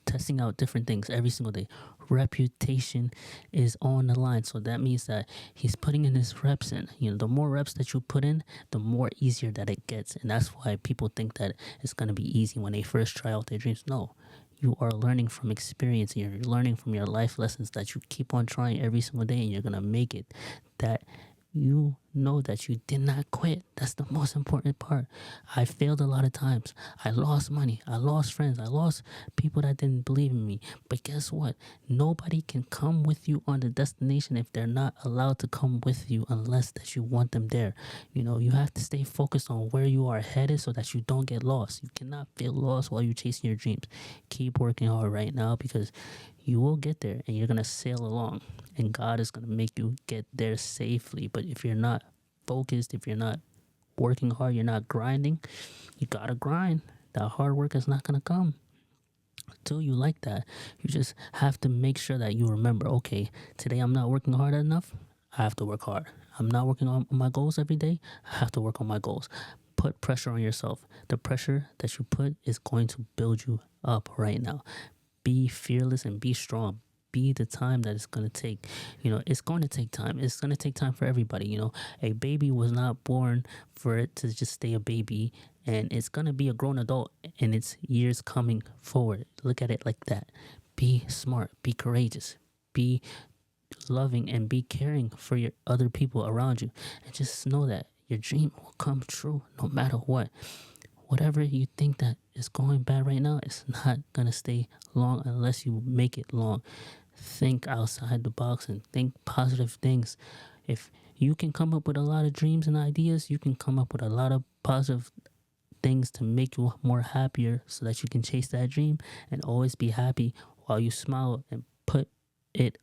testing out different things every single day. Reputation is on the line. So that means that he's putting in his reps in. The more reps that you put in, the more easier that it gets. And that's why people think that it's going to be easy when they first try out their dreams. No. You are learning from experience. You're learning from your life lessons that you keep on trying every single day, and you're going to make it. That you know that you did not quit. That's the most important part. I failed a lot of times. I lost money. I lost friends. I lost people that didn't believe in me. But guess what? Nobody can come with you on the destination if they're not allowed to come with you, unless that you want them there. You have to stay focused on where you are headed so that you don't get lost. You cannot feel lost while you're chasing your dreams. Keep working hard right now, because you will get there and you're going to sail along, and God is going to make you get there safely. But if you're not focused, if you're not working hard, you're not grinding, you got to grind. That hard work is not going to come until you like that. You just have to make sure that you remember, okay, today I'm not working hard enough. I have to work hard. I'm not working on my goals every day. I have to work on my goals. Put pressure on yourself. The pressure that you put is going to build you up right now. Be fearless and be strong. Be the time that it's going to take. It's going to take time. It's going to take time for everybody. A baby was not born for it to just stay a baby, and it's going to be a grown adult in its years coming forward. Look at it like that. Be smart. Be courageous. Be loving and be caring for your other people around you. And just know that your dream will come true no matter what. Whatever you think that is going bad right now, it's not going to stay long unless you make it long. Think outside the box and think positive things. If you can come up with a lot of dreams and ideas, you can come up with a lot of positive things to make you more happier, so that you can chase that dream and always be happy while you smile and put it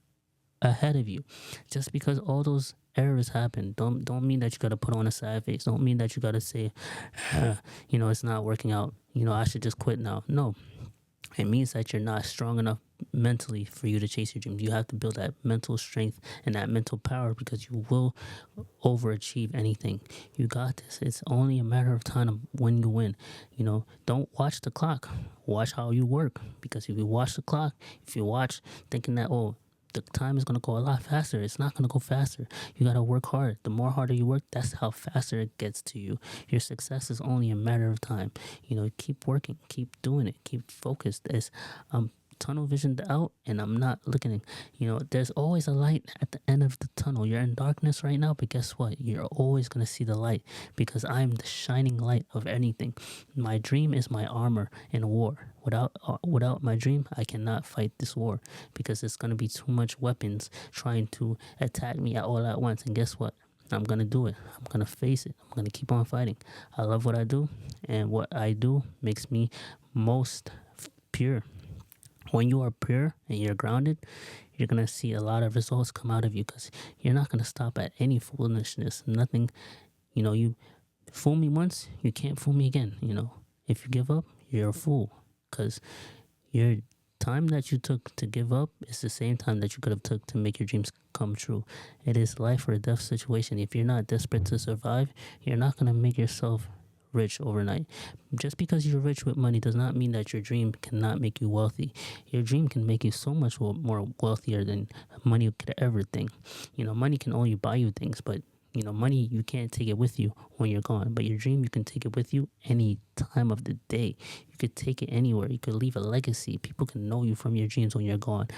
ahead of you. Just because all those errors happen don't mean that you gotta put on a sad face. Don't mean that you gotta say, it's not working out, I should just quit now. No, it means that you're not strong enough mentally for you to chase your dreams. You have to build that mental strength and that mental power, because you will overachieve anything. You got this. It's only a matter of time when you win. Don't watch the clock. Watch how you work, because if you watch the clock, if you watch thinking that, the time is going to go a lot faster, it's not going to go faster. You got to work hard. The more harder you work, that's how faster it gets to you. Your success is only a matter of time. Keep working, keep doing it, keep focused. Tunnel visioned out, and I'm not looking at, there's always a light at the end of the tunnel. You're in darkness right now, but guess what? You're always going to see the light, because I'm the shining light of anything. My dream is my armor in war. Without my dream, I cannot fight this war, because it's going to be too much weapons trying to attack me all at once. And guess what? I'm going to do it. I'm going to face it. I'm going to keep on fighting. I love what I do, and what I do makes me most pure. When you are pure and you're grounded, you're going to see a lot of results come out of you, because you're not going to stop at any foolishness. Nothing, you fool me once, you can't fool me again. If you give up, you're a fool. Because your time that you took to give up is the same time that you could have took to make your dreams come true. It is life or death situation. If you're not desperate to survive, you're not going to make yourself rich overnight. Just because you're rich with money does not mean that your dream cannot make you wealthy. Your dream can make you so much more wealthier than money could ever think. Money can only buy you things, but money, you can't take it with you when you're gone. But your dream, you can take it with you any time of the day. You could take it anywhere. You could leave a legacy. People can know you from your dreams when you're gone.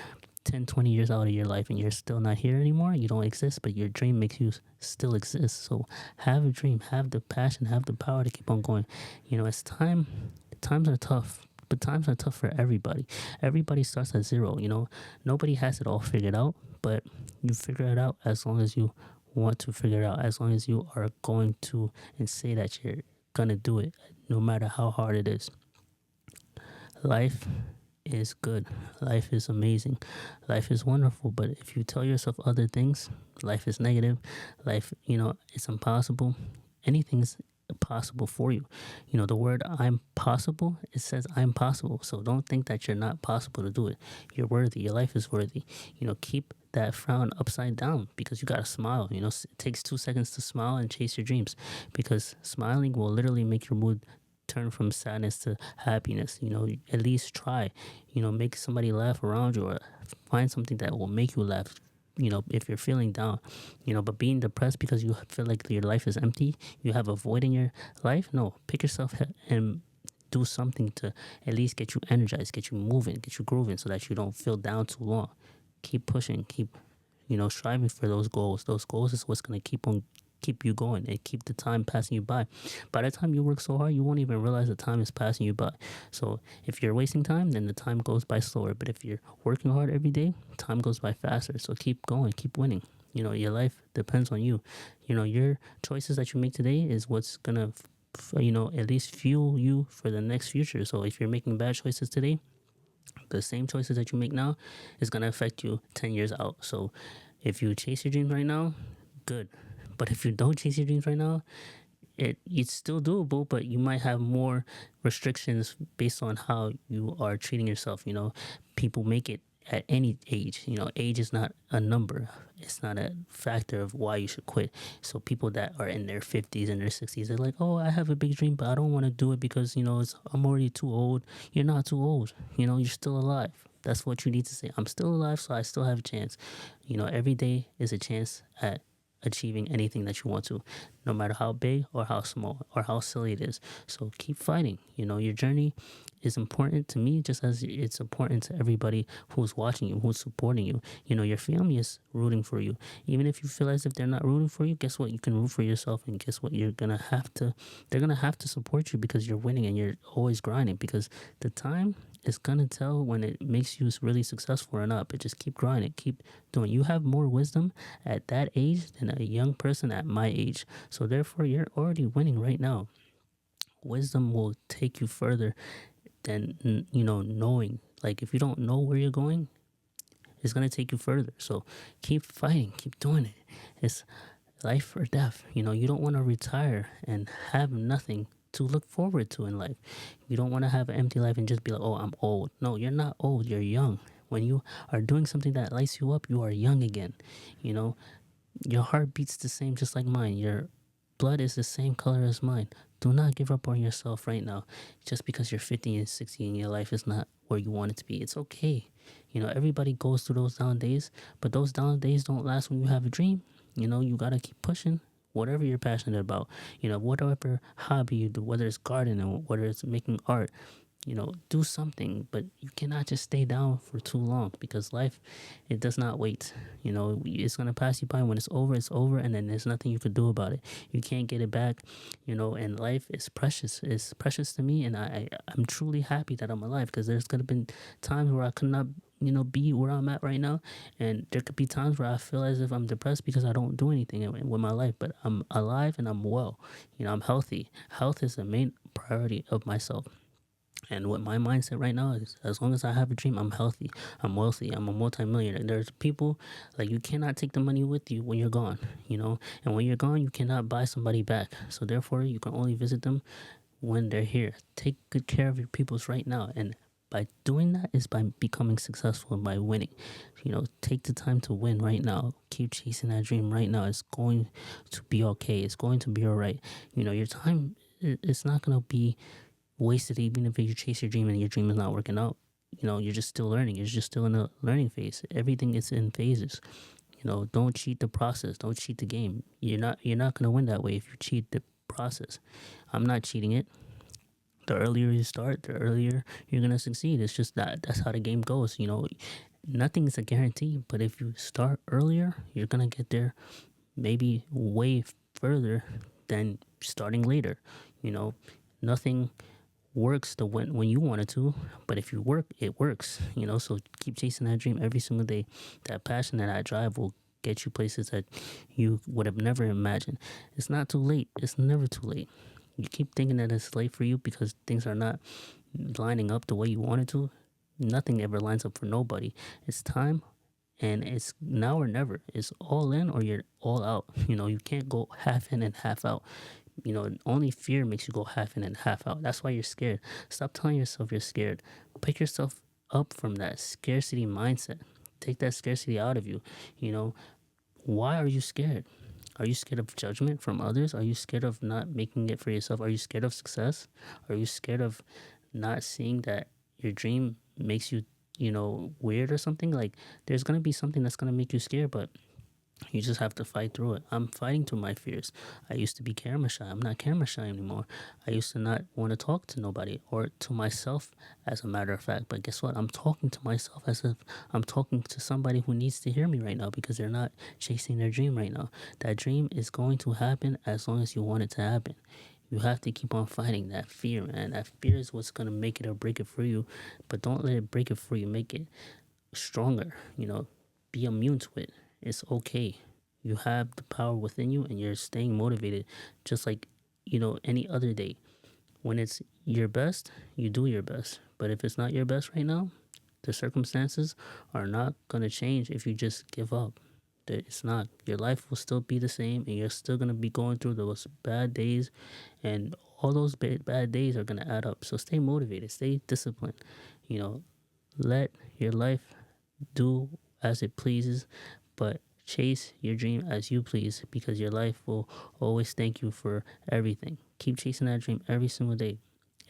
10, 20 years out of your life and you're still not here anymore, you don't exist, but your dream makes you still exist. So have a dream, have the passion, have the power to keep on going. It's times are tough, but times are tough for everybody. Everybody starts at zero. Nobody has it all figured out, but you figure it out as long as you want to figure it out, as long as you are going to and say that you're gonna do it, no matter how hard it is. Life is good. Life is amazing. Life is wonderful. But if you tell yourself other things, life is negative. Life, it's impossible. Anything's possible for you. The word I'm possible, it says I'm possible. So don't think that you're not possible to do it. You're worthy. Your life is worthy. Keep that frown upside down because you got to smile. It takes 2 seconds to smile and chase your dreams because smiling will literally make your mood turn from sadness to happiness. At least try. Make somebody laugh around you or find something that will make you laugh. If you're feeling down, but being depressed because you feel like your life is empty, you have a void in your life. No, pick yourself and do something to at least get you energized, get you moving, get you grooving so that you don't feel down too long. Keep pushing, keep striving for those goals. Those goals is what's going to keep you going and keep the time passing you by. By the time you work so hard, you won't even realize the time is passing you by. So if you're wasting time, then the time goes by slower. But if you're working hard every day, time goes by faster. So keep going, keep winning. Your life depends on you. Your choices that you make today is what's gonna at least fuel you for the next future. So if you're making bad choices today, the same choices that you make now is going to affect you 10 years out. So if you chase your dreams right now, good. But if you don't chase your dreams right now, it's still doable, but you might have more restrictions based on how you are treating yourself. People make it at any age. Age is not a number. It's not a factor of why you should quit. So people that are in their 50s and their 60s, they're like, oh, I have a big dream, but I don't want to do it because, I'm already too old. You're not too old. You're still alive. That's what you need to say. I'm still alive, so I still have a chance. Every day is a chance at achieving anything that you want to, no matter how big or how small or how silly it is. So keep fighting. Your journey is important to me just as it's important to everybody who's watching you, who's supporting you. Your family is rooting for you. Even if you feel as if they're not rooting for you, guess what? You can root for yourself, and guess what? They're gonna have to support you because you're winning and you're always grinding, because the time is gonna tell when it makes you really successful or not. But just keep grinding, keep doing. You have more wisdom at that age than a young person at my age. So therefore, you're already winning right now. Wisdom will take you further than knowing. Like if you don't know where you're going, it's gonna take you further. So keep fighting, keep doing it. It's life or death. You don't want to retire and have nothing to look forward to in life. You don't want to have an empty life and just be like, oh, I'm old. No, you're not old. You're young. When you are doing something that lights you up, you are young again. Your heart beats the same just like mine. Your blood is the same color as mine. Do not give up on yourself right now just because you're 50 and 60 and your life is not where you want it to be. It's okay. Everybody goes through those down days, but those down days don't last when you have a dream. You got to keep pushing whatever you're passionate about. Whatever hobby you do, whether it's gardening, whether it's making art, do something, but you cannot just stay down for too long because life, it does not wait. It's going to pass you by. When it's over, and then there's nothing you could do about it. You can't get it back, and life is precious. It's precious to me, and I'm truly happy that I'm alive because there's going to be times where I could not be where I'm at right now, and there could be times where I feel as if I'm depressed because I don't do anything with my life, but I'm alive and I'm well. I'm healthy. Health is the main priority of myself. And what my mindset right now is, as long as I have a dream, I'm healthy, I'm wealthy, I'm a multimillionaire. There's people, like, you cannot take the money with you when you're gone, and when you're gone, you cannot buy somebody back. So therefore, you can only visit them when they're here. Take good care of your peoples right now. And by doing that is by becoming successful and by winning. Take the time to win right now. Keep chasing that dream right now. It's going to be okay. It's going to be all right. Your time, it's not going to be wasted even if you chase your dream and your dream is not working out. You're just still learning. You're just still in the learning phase. Everything is in phases. Don't cheat the process. Don't cheat the game. You're not gonna win that way if you cheat the process. I'm not cheating it. The earlier you start, the earlier you're gonna succeed. It's just that's how the game goes. Nothing is a guarantee, but if you start earlier, you're gonna get there maybe way further than starting later. You know, Nothing works the when you want it to, but if you work, it works. So keep chasing that dream every single day. That passion and that drive will get you places that you would have never imagined. It's not too late. It's never too late. You keep thinking that it's late for you because things are not lining up the way you want it to. Nothing ever lines up for nobody. It's time, and it's now or never. It's all in or you're all out. You can't go half in and half out. Only fear makes you go half in and half out. That's why you're scared. Stop telling yourself you're scared. Pick yourself up from that scarcity mindset. Take that scarcity out of you. You know, why are you scared? Are you scared of judgment from others? Are you scared of not making it for yourself? Are you scared of success? Are you scared of not seeing that your dream makes you, weird or something? Like, there's going to be something that's going to make you scared, but you just have to fight through it. I'm fighting through my fears. I used to be camera shy. I'm not camera shy anymore. I used to not want to talk to nobody or to myself, as a matter of fact. But guess what? I'm talking to myself as if I'm talking to somebody who needs to hear me right now because they're not chasing their dream right now. That dream is going to happen as long as you want it to happen. You have to keep on fighting that fear, man. That fear is what's going to make it or break it for you. But don't let it break it for you. Make it stronger. Be immune to it. It's okay. You have the power within you and you're staying motivated just like, any other day. When it's your best, you do your best. But if it's not your best right now, the circumstances are not going to change if you just give up. It's not. Your life will still be the same and you're still going to be going through those bad days, and all those bad days are going to add up. So stay motivated, stay disciplined. You know, let your life do as it pleases, but chase your dream as you please because your life will always thank you for everything. Keep chasing that dream every single day.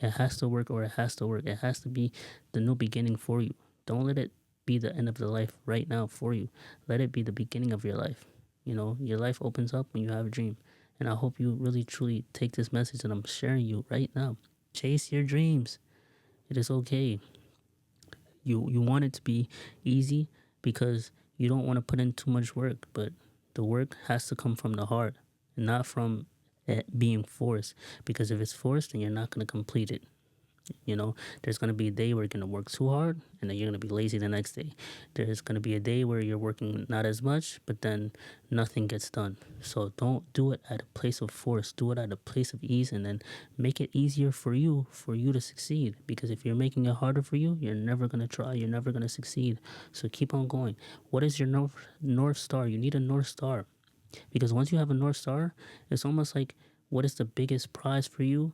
It has to work or it has to work. It has to be the new beginning for you. Don't let it be the end of the life right now for you. Let it be the beginning of your life. Your life opens up when you have a dream. And I hope you really truly take this message that I'm sharing you right now. Chase your dreams. It is okay. You want it to be easy because you don't want to put in too much work, but the work has to come from the heart and not from it being forced, because if it's forced then you're not going to complete it. There's going to be a day where you're going to work too hard and then you're going to be lazy the next day. There's going to be a day where you're working not as much, but then nothing gets done. So don't do it at a place of force. Do it at a place of ease, and then make it easier for you to succeed. Because if you're making it harder for you, you're never going to try. You're never going to succeed. So keep on going. What is your North Star? You need a North Star. Because once you have a North Star, it's almost like, what is the biggest prize for you?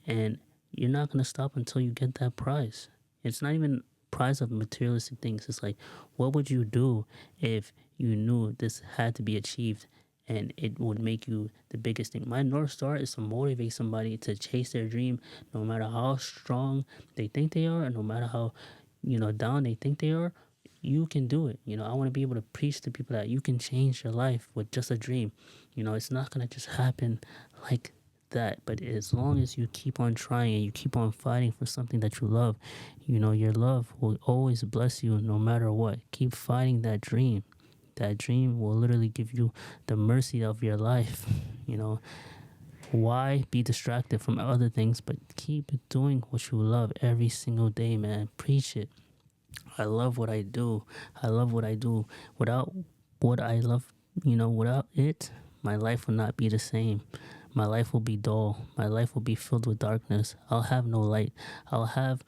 And you're not going to stop until you get that prize. It's not even prize of materialistic things. It's like, what would you do if you knew this had to be achieved and it would make you the biggest thing? My North Star is to motivate somebody to chase their dream no matter how strong they think they are and no matter how, down they think they are. You can do it. I want to be able to preach to people that you can change your life with just a dream. It's not going to just happen like that, but as long as you keep on trying and you keep on fighting for something that you love, your love will always bless you no matter what. Keep fighting that dream. That dream will literally give you the mercy of your life. Why be distracted from other things, but keep doing what you love every single day, man. Preach it. I love what I do. I love what I do. Without what I love, without it, my life will not be the same. My life will be dull. My life will be filled with darkness. I'll have no light. I'll have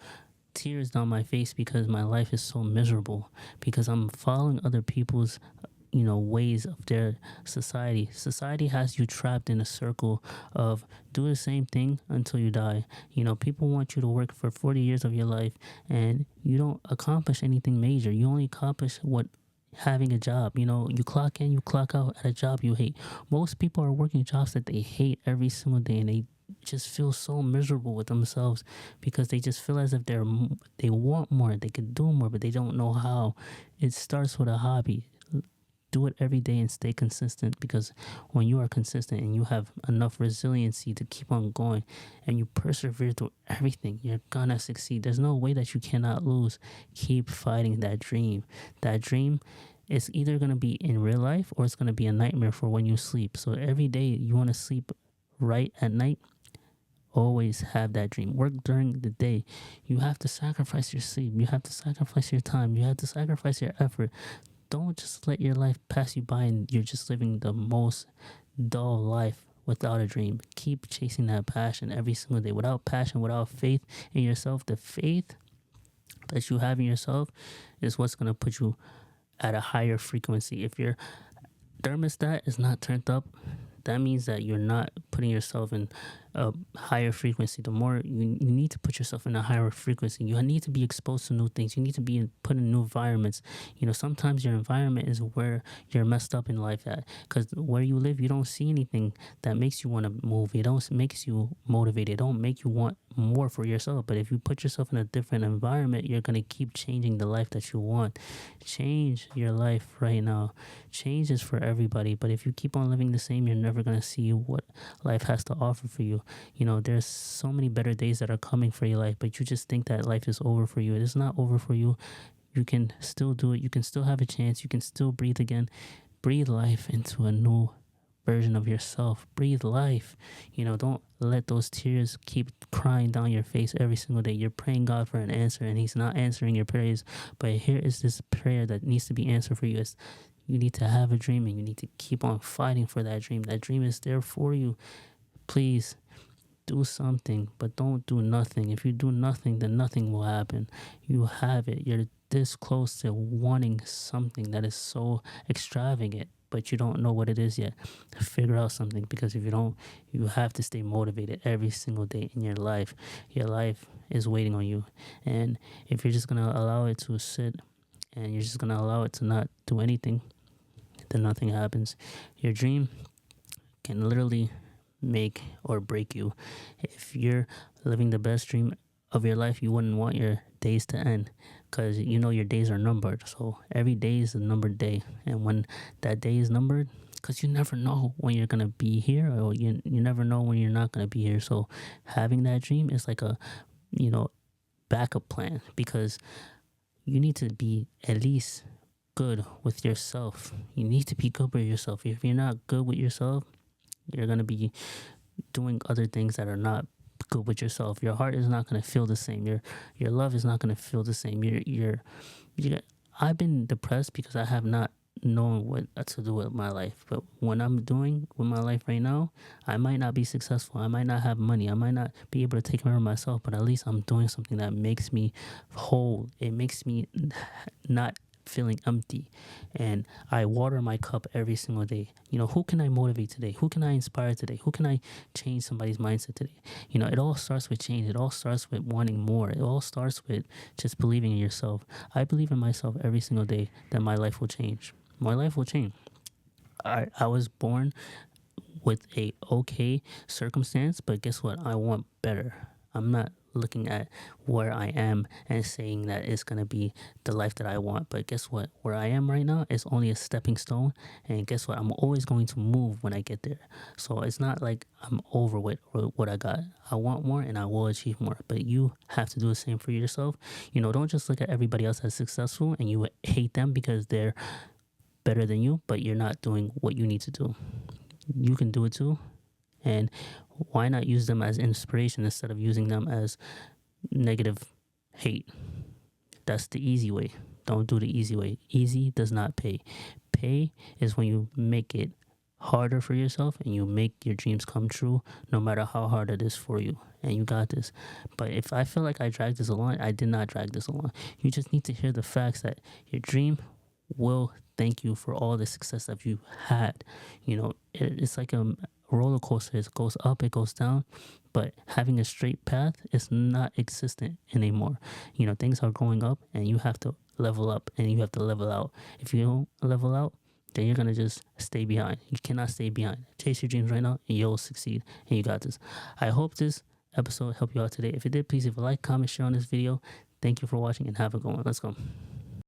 tears down my face because my life is so miserable. Because I'm following other people's, ways of their society has you trapped in a circle of do the same thing until you die. People want you to work for 40 years of your life and you don't accomplish anything major. You only accomplish what having a job. You clock in, you clock out at a job you hate. Most people are working jobs that they hate every single day, and they just feel so miserable with themselves because they just feel as if they want more, they could do more, but they don't know how. It starts with a hobby. Do it every day and stay consistent, because when you are consistent and you have enough resiliency to keep on going and you persevere through everything, you're gonna succeed. There's no way that you cannot lose. Keep fighting that dream. That dream is either gonna be in real life or it's gonna be a nightmare for when you sleep. So every day you want to sleep right at night, always have that dream. Work during the day. You have to sacrifice your sleep. You have to sacrifice your time. You have to sacrifice your effort. Don't just let your life pass you by and you're just living the most dull life without a dream. Keep chasing that passion every single day. Without passion, without faith in yourself, the faith that you have in yourself is what's going to put you at a higher frequency. If your thermostat is not turned up, that means that you're not putting yourself in a higher frequency. The more you need to put yourself in a higher frequency, you need to be exposed to new things. You need to be put in new environments. Sometimes your environment is where you're messed up in life at, because where you live, you don't see anything that makes you want to move. It don't makes you motivated. It don't make you want more for yourself. But if you put yourself in a different environment, you're going to keep changing the life that you want. Change your life right now. Change is for everybody, but if you keep on living the same, you're never going to see what life has to offer for you. There's so many better days that are coming for your life, but you just think that life is over for you. It is not over for you. You can still do it. You can still have a chance. You can still breathe again. Breathe life into a new version of yourself. Breathe life. Don't let those tears keep crying down your face every single day. You're praying God for an answer and he's not answering your prayers. But here is this prayer that needs to be answered for you. You need to have a dream and you need to keep on fighting for that dream. That dream is there for you. Please do something, but don't do nothing. If you do nothing, then nothing will happen. You have it. You're this close to wanting something that is so extravagant, but you don't know what it is yet. Figure out something, because if you don't, you have to stay motivated every single day in your life. Your life is waiting on you. And if you're just going to allow it to sit and you're just going to allow it to not do anything, then nothing happens. Your dream can literally make or break you. If you're living the best dream of your life, you wouldn't want your days to end, because your days are numbered. So every day is a numbered day, and when that day is numbered, because you never know when you're gonna be here, or you never know when you're not gonna be here. So having that dream is like a backup plan, because you need to be at least good with yourself. You need to be good with yourself. If you're not good with yourself, you're going to be doing other things that are not good with yourself. Your heart is not going to feel the same. Your love is not going to feel the same. I've been depressed because I have not known what to do with my life. But when I'm doing with my life right now, I might not be successful. I might not have money. I might not be able to take care of myself, but at least I'm doing something that makes me whole. It makes me not feeling empty, and I water my cup every single day. Who can I motivate today? Who can I inspire today? Who can I change somebody's mindset today? It all starts with change. It all starts with wanting more. It all starts with just believing in yourself. I believe in myself every single day that my life will change. My life will change. I was born with a okay circumstance, but guess what? I want better. I'm not looking at where I am and saying that it's going to be the life that I want. But guess what? Where I am right now is only a stepping stone. And guess what? I'm always going to move when I get there. So it's not like I'm over with what I got. I want more and I will achieve more. But you have to do the same for yourself. Don't just look at everybody else as successful and you hate them because they're better than you, but you're not doing what you need to do. You can do it too. And why not use them as inspiration instead of using them as negative hate? That's the easy way. Don't do the easy way. Easy does not pay. Pay is when you make it harder for yourself and you make your dreams come true, no matter how hard it is for you. And you got this. But if I feel like I dragged this along, I did not drag this along. You just need to hear the facts that your dream will thank you for all the success that you had. It's like a roller coaster. It goes up, it goes down, but having a straight path is not existent anymore. Things are going up, and you have to level up, and you have to level out. If you don't level out, then you're gonna just stay behind. You cannot stay behind. Chase your dreams right now, and you'll succeed. And you got this. I hope this episode helped you out today. If it did, please leave a like, comment, share on this video. Thank you for watching, and have a good one. Let's go.